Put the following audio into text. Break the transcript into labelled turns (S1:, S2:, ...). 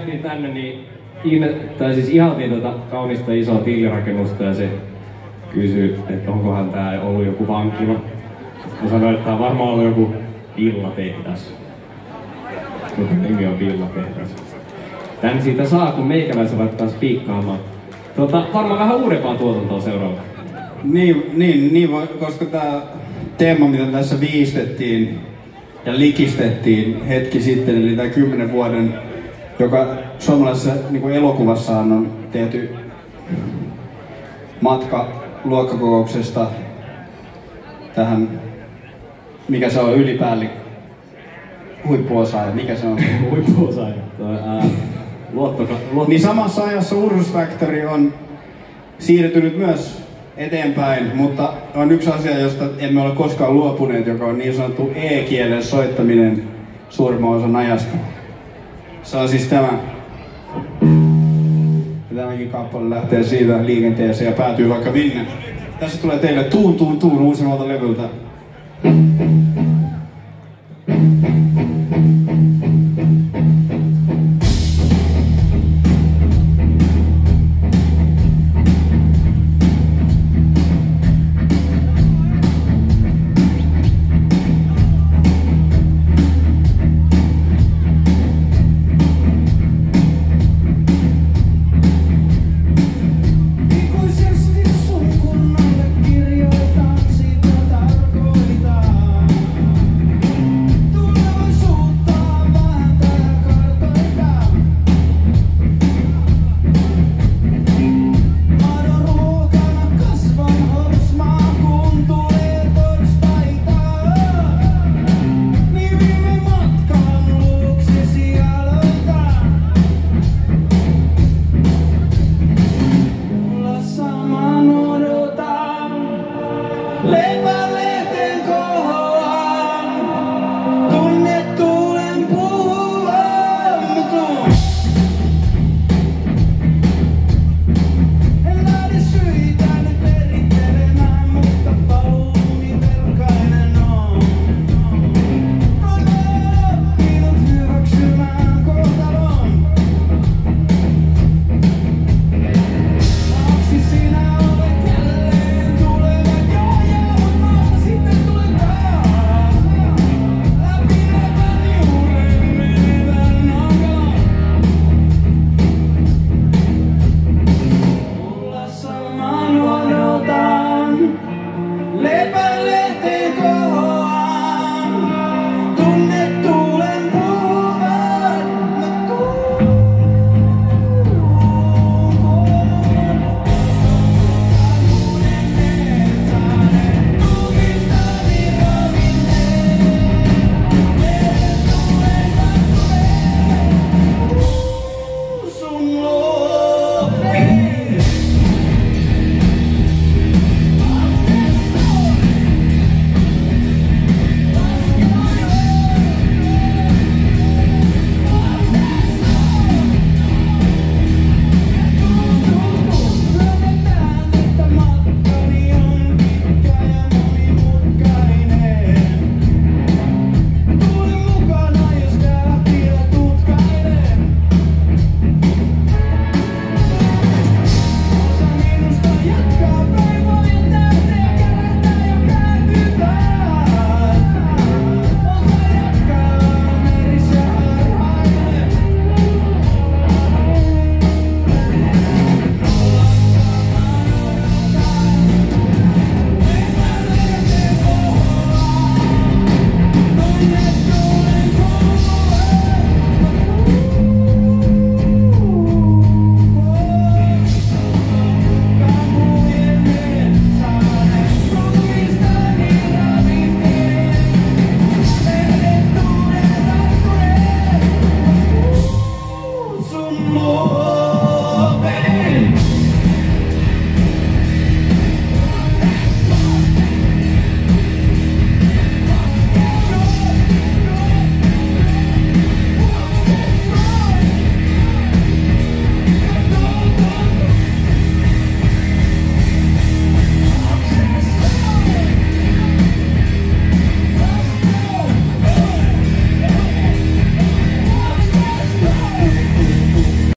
S1: lähdettiin tänne, niin ihailtiin kaunista isoa tillirakennusta ja se kysyi, että onkohan tää ollut joku vankila. Mä sanoin, että tää on varmaan ollut joku villatehdas. Mutta nimi on villatehdas. Tän siitä saa, kun meikäläisen laittaa spiikkaamaan. Varmaan vähän uudempaa tuotantoa seuraava.
S2: Niin, koska tää teema, mitä tässä viistettiin ja likistettiin hetki sitten, eli tää 10 vuoden, joka suomalaisessa niin elokuvassaan on tehty matka luokkakokouksesta tähän, mikä se on, huippuosaaja, mikä se on?
S1: Huippuosaaja.
S2: Niin samassa ajassa Ursus Factory on siirtynyt myös eteenpäin, mutta on yksi asia, josta emme ole koskaan luopuneet, joka on niin sanottu e-kielen soittaminen suurimman osan ajasta. Se on siis tämä. Ja tämäkin kappale lähtee siitä liikenteeseen ja päätyy vaikka minne. Tässä tulee teille tuun uusimmalta levyltä.